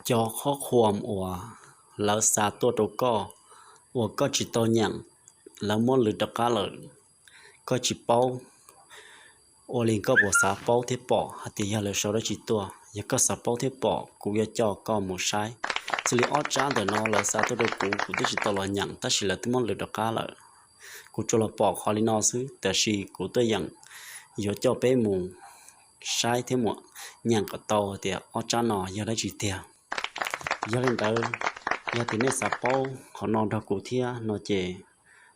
cho khó khăn của lỡ xa tua đồ co của có chỉ to nhận lỡ muốn lựa được cá lợi có chỉ bao ô liền có bộ xã bao thế bỏ thì giờ là sau đó chỉ tua giờ có xã bao thế bỏ cũng giờ cho có một sai xử lý ót trán để nó là xa tua đồ cũng chỉ to là nhận ta chỉ là tôi muốn lựa được cá lợi cũng cho là bỏ khó lý nó xứแต่chỉ cũng tôi nhận giờ cho bé mù sai thế mà nhận cái tàu thì ót trán nó giờ đã chỉ tiền giờ lên tới giờ thì nên sắp bao họ nón ra cụ thia nó chè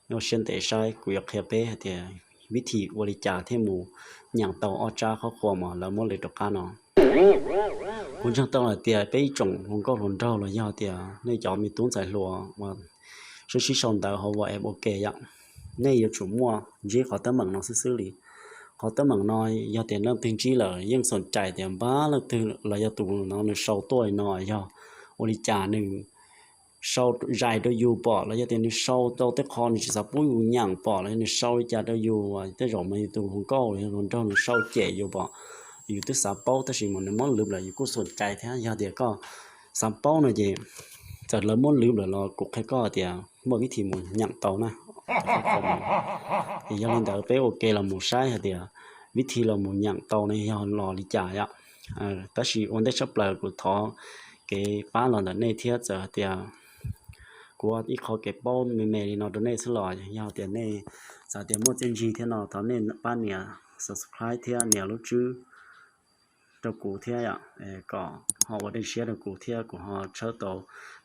nó xuyên tệ sai cụយក khéo bé thì วิธีบริจาคที่หมู่อย่างเตาออจ้าเขาควมาแล้วมั่วเลยตกกันเนาะคุณช่างต้องเตียไปจงผมก็หลุนเท่าเลยยาเตียในจอมีตุ้งใส่หัวว่าสุชิชนเตาเขาว่าโอเคยังในอยู่จุ่มมั่วยี่เขาตั้งมังน้องซื้อหลีเขาตั้งมังน้อยยาเตียนเริ่มพิงจี้เลยยังสนใจเตียบ้าแล้วตื่นเลยยาตุ้งน้องในโซ่ตัวน้อยยาบริจาคหนึ่งsau dài đôi dù bỏ là tiền đi sau đâu tới con chỉ sắp bùi nhàng bỏ là sau cha đôi dù tới rồi mấy tụ không có rồi trong sau trẻ dù bỏ dù tới sắp bao tới gì mà nó món lượm là dù có sồn chạy thế giờ thì có sắp bao này gì giờ lớn món lượm là lo cục hay có thì mỗi cái thì mình nhận tàu nè thì giờ lên đầu bé ok là một sai thìวิธีเราหมุนอย่างโตในยอนรอลิจ่ายอ่ะแต่สิวันได้ชอบเลยกูท้อเก็บป้าเราในเที่ยวจะเดียวกูอีเขาเก็บป้อนเมย์นอตในสลอยยาวเดียวในสาวเดียวมั่วเจนจีเที่ยวนอตอนนี้ป้าเนี่ย subscribe เที่ยวเนี่ยรู้ชื่อตัวกูเที่ยวอ่ะก็เขาว่าได้เชื่อตัวกูเที่ยวกูเขาเชื่อตัว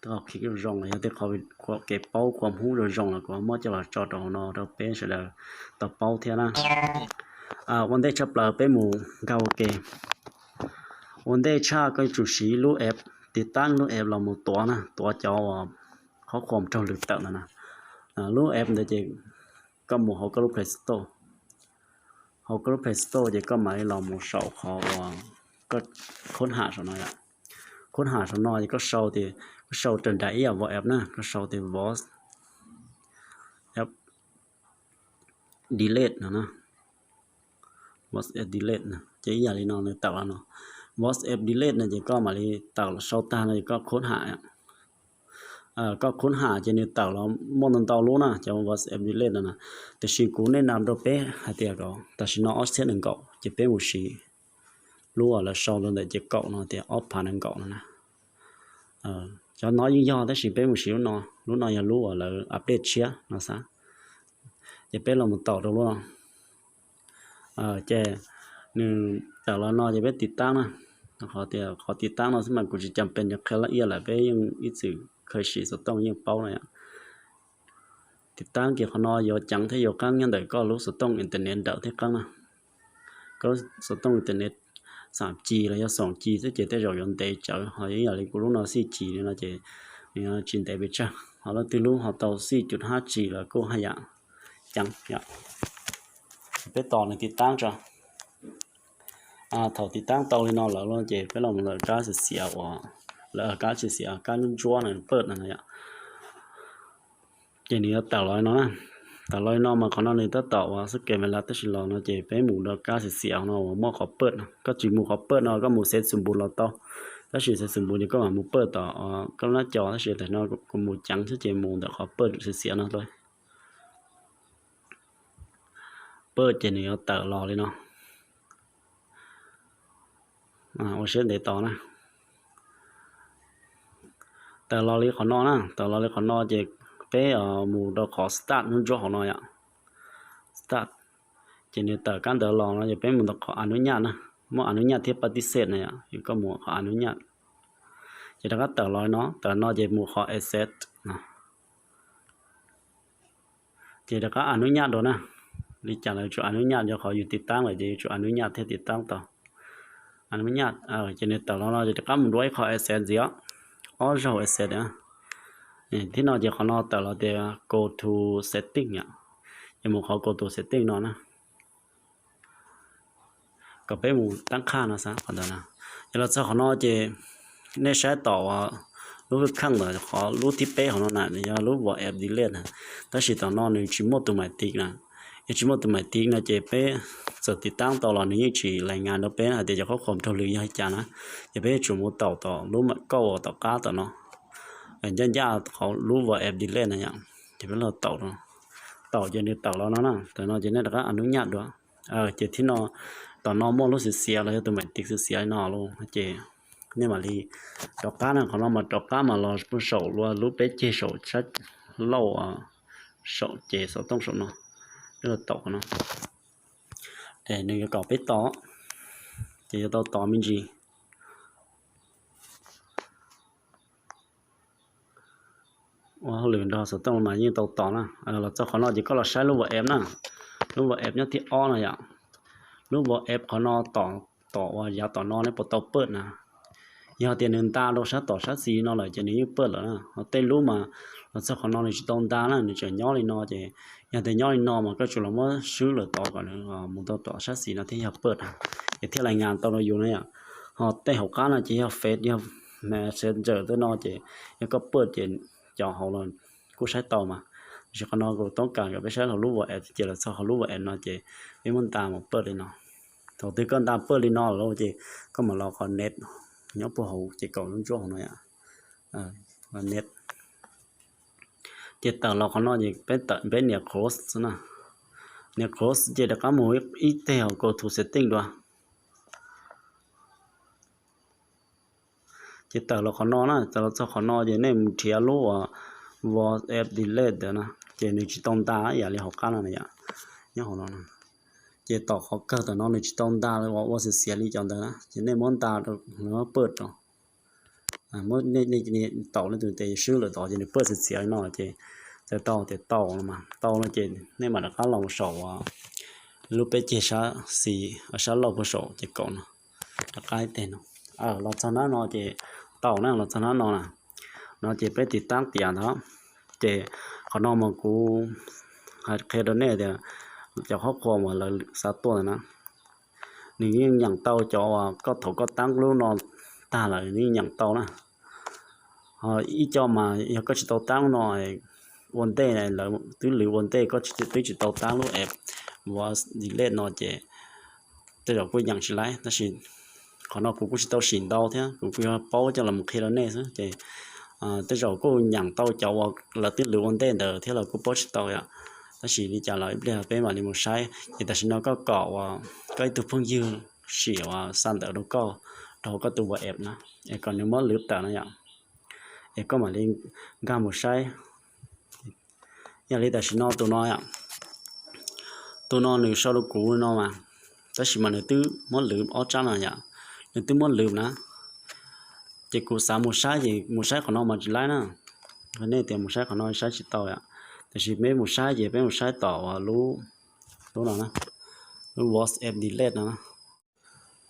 ตัวเขาคิดรองเลยแต่เขาเก็บป้อนความรู้รองแล้วกูมั่วจะว่าจอดนอตัวเป็นเสร็จแล้วตัวป้อนเที่ยวนะวันได้ชับเลยเป็นหมู่เกาเกวันได้ชาก็จุดสีลูกแอบติดตั้งลูกแอบเราหมดตัวนะตัวจอเขาความtrong lực tạoนะลูกแอบเดี๋ยวจะก็หมู่เขาก็ลูกเพลสโต้เขาก็ลูกเพลสโต้จะก็หมายเราหมู่เสาเขาก็ค้นหาสักหน่อยละค้นหาสักหน่อยก็เสาที่เสาจนได้อะว่าแอบนะก็เสาที่วอสแอบดีเลทนะwas app delete นะจะอย่าเลยนอนเลยตักแล้วเนาะ was app delete นะจะก็มาเลยตักเสาตาเลยก็ค้นหาก็ค้นหาจะเนี่ยตักแล้วมองตารู้นะจะ was app delete นะแต่สิ่งกูแนะนำตัวเป๊ะหาเตียก็แต่สิ่งน้องออสเซนหนึ่งเก่าจะเป็นอุชีรู้ว่าแล้วเสาตรงไหนจะเก่าเนาะแต่ออฟผ่านหนึ่งเก่านะจะน้อยยิ่งยอแต่สิ่งเป็นอุชีรู้เนาะรู้น้อยอย่ารู้ว่าแล้วอัปเดตเชียนะซะจะเป็นเราหมดต่อตรงรู้เจหนึ่งแต่ละนอจะไปติดตั้งนะขอติดตั้งเราสมัยกูจะจำเป็นจะแค่ละเอียดแหละไปยังอีสื่อเคยฉีดสต้องยังเป้าเลยติดตั้งเกี่ยวกับนอโยจังที่โยกั้งยังแต่ก็รู้สต้องอินเทอร์เน็ตเดาที่กั้งนะก็สต้องอินเทอร์เน็ต 3G แล้วยัง 2G ที่เจได้เราย้อนเตะเจอเขาอย่างไรกูรู้นอ 4G เนี่ยนะเจเนี่ยจินเตะไปจ้าเขาแล้วที่รู้เขาเตา 4.5G แล้วก็ให้อย่างจังอย่างไปต่อในติดตั้งจ้ะถอดติดตั้งเตาเลยนอนแล้วเราจะไปลองเลยก้าเสียว่ะแล้วก้าเสียก้าจ้วนเนี่ยเปิดนั่นแหละทีนี้เตาลอยเนาะเตาลอยนอนมาเขานอนในตัวเตาว่าสักเกมเวลาตั้งชิลองเราจะไปหมูแล้วก้าเสียเนาะหม้อเขาเปิดก็จีหมูเขาเปิดเนาะก็หมูเซตสมบูรณ์เราเตาถ้าฉีดเซตสมบูรณ์ก็หมูเปิดต่อก็หน้าจอถ้าฉีดแต่เนาะก็หมูจังที่เจหมูแต่เขาเปิดเสียเนาะเลยเปิดเจนี่เอาเตารอเลยเนาะโอเชียนเดต่อนะแต่รอเลยขอนอนะแต่รอเลยขอนอจะไปหมู่เราขอสตาร์ทนู่นจ้าของนอยสตาร์ทเจนี่แต่การเดินรอเราจะเป็นหมู่เราขออนุญาตนะเมื่ออนุญาตที่ปฏิเสธเนี่ยอยู่ก็หมู่ขออนุญาตจะได้ก็แต่รอเนาะแต่นอจะหมู่ขอ accept นะจะได้ก็อนุญาตดูนะลิจาเลยจุอนุญาตจะขออยู่ติดตั้งเลยจะจุอนุญาตที่ติดตั้งต่ออนุญาตจะเนี่ยแต่เราจะทำด้วยขอ asset เสียอ๋อเรา asset นะที่เราจะขอนอแต่เราจะ go to setting เนี่ยยังมุ่งขอ go to setting เนาะนะก็ไปมุ่งตั้งค่านะซะขอเดี๋ยวนะเราจะขอนอจะในใช้ต่อว่ารู้ข้างเลยขอรู้ที่เป๊ะของเราหน่อยเนี่ยรู้ว่าแอปดีเลทนะแต่สิตอนนอนเนี่ยชิมโมตัวใหม่ติกนะ chỉ một tụi mày tiếng là chế bé giờ thì tăng tàu là nếu chỉ lại ngàn đó bé là để choเขาkhông thâu lưới hay chả nó chế bé chủ một tàu lúc mà câu tàu cá tàu nó dân gia họ lúc vợ em đi lên này nhá chế bé là tàu cho nên tàu nó nè tàu nó cho nên là các anh nhạt đó chế thì nó tàu nó mua lúc xì là tụi mày tiếc xì nó luôn chế nên mà đi tàu cá này họ nó mà tàu cá mà lo sầu luôn lúc bé chế sầu chắc lâu sầu chế sầu tông sầu nó rất là tàu nó để nên cái cỏ bé to chỉ cho to mình gì wow luyện đó sầu tông mà như tàu to nè là cho họ nó chỉ có là sai lúc vợ em nè lúc vợ em nhá thì o này ạ lúc vợ em họ nó to và giá to nó này bắt tàu bớt nè giờ tiền người ta đâu sát tỏ sát gì nó lại cho nên bớt rồi nè họ tên lúc mà nó sẽ họ nó là chỉ tông ta nè nó chỉ nhỏ lên nó chỉ nhà thì nhỏ lên nó mà cái chỗ là mới xứ là to còn nữa một tàu tỏ sát gì nó thì họ bớt à thì theo lại ngàn tàu nó dùng này à họ tên học cá là chỉ học phết nhau mà sẽ giờ tới nó chỉ có bớt chỉ cho họ là cú sai tàu mà chỉ còn nó có tông càng cái sai họ lúc vợ chỉ là sao họ lúc vợ nó chỉ cái muốn ta một bớt lên nó thầu tư con ta bớt lên nó rồi chỉ có mà lo còn nét nhớ bộ hậu chỉ cầu nó chỗ này và nét chỉ tờ lo nó gì bên nhà cross nè nhà cross chỉ được có một ít theo cầu thủ setting đó chỉ tờ lo nó nè tờ cho nó gì này một chia lúa và app delete đó nè chỉ nên chỉ tông ta vậy là học cái này nhớ họ nó chỉ tỏ khó cơ tờ nó chỉ tông ta là và sẽ xé đi chọn đó chỉ nên món ta được nó bớt rồi mới nên tàu nó từ từ xưa là tàu chỉ nên bớt sẽ xé nó chỉจะต่อมาต่อแล้วเจนี่มันก็ลองสอบรูปเป็นเจชาสีชาเราผสมจะก่อนตะไคร้เต็นเราชนะนอเจต่อนั่งเราชนะนอน่ะนอเจไปติดตั้งเตียงเนาะเจเขานอมากูเคยโดนเนี่ยเดี๋ยวจะครอบครัวมาเลยสักตัวนะนี่อย่างเตาจอก็ถูกก็ตั้งรู้นอนตาเลยนี่อย่างเตานะอีจอมาก็จะเตาตั้งหน่อยvấn đề này là tứ liệu vấn đề có chỉ tàu tăng lúc ép và đi lên nó chỉ tới rồi cuối nhận chỉ lấy nó chỉ còn nó cũng chỉ tàu xịn tàu thế cũng phải bao cho làm khi đó nè chứ tới rồi cô nhận tàu cháu là tứ liệu vấn đề đó thế là cô bao chỉ tàu ạ nó chỉ đi trả lời bây giờ bên mà đi một sai thì ta chỉ nó có cọ và cái từ phương dư xỉu san tàu đâu có đâu có tụ và ép nữa còn nếu mới lướt tàu nó ạ có mà lên ga một sai nhà lấy ta chỉ nó tụi nó nửa sau đó cũ nó mà ta chỉ mà nửa tứ món lượm ở trong này nhá nửa tứ món lượm nè chỉ cũ sáng một sai của nó mà chỉ lấy nè cái này thì một sai của nó sai chỉ tàu ạ thì chỉ mấy một sai tàu à lú nào nè lú WhatsApp delete nè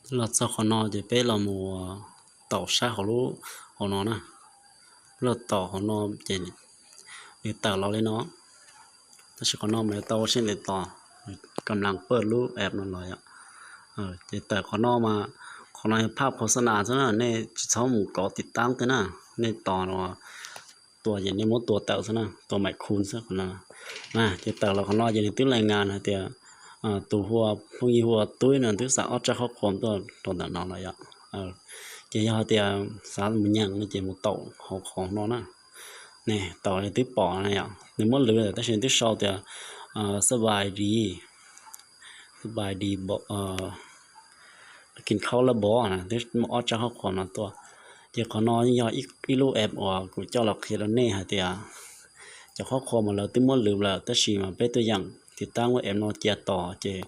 là sao của nó thì bé là một tàu sai của lú của nó nè là tàu của nó chỉ để tàu nó lên nó ta sẽ có nom này tàu trên đểต่อกำลังเปิดรูปแอปนั่นเลยจะแต่ขอนอมาขอนอภาพโฆษณาซะนะเนี่ยเขาหมู่ก่อติดตั้งกันนะเนี่ยต่อเนาะตัวอย่างนี้มดตัวเต่าซะนะตัวใหม่คูณซะคนนั้นนะจะแต่เราขอนออย่างนี้ตื้อรายงานนะเดี๋ยวตัวหัวพวกนี้หัวตุ้ยนั่นตื้อสาวจะเข้าความตัวต่างๆเลยจะยาวเดี๋ยวสารมันยังนี่จะหมดโตของนอนะnè tàu này tiếp bỏ này ạ nếu muốn lừa ta sẽ tiếp sau thì sơ bài đi bỏ kinh khâu là bỏ nè tiếp mở cho họ còn làตัวchỉ còn nói như ít lú ép của cho lọc khi đó nè thì cho họ còn mà là tiếp muốn lừa là ta chỉ mà bé tôi dặn thì ta của em nó chia tỏ chỉ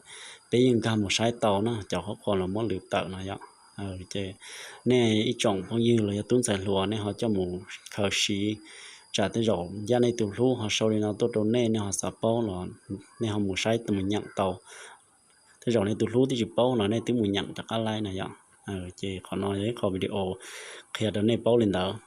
bé những cái một sai tàu nó cho họ còn là muốn lừa tàu này ạ chỉ nè ít trồng phong như là tuấn giải lúa nè họ cho một khởi sĩ trả tới rồi gia này từ lúc họ sau này nó tốt đồn nè họ sắp bao rồi nè họ muốn sai từ mình nhận tàu thế rồi này từ lúc thì chụp bao rồi này từ mình nhậnจากอะไรnày vậy chỉ còn nói đấy có video khi đó này bao lên đó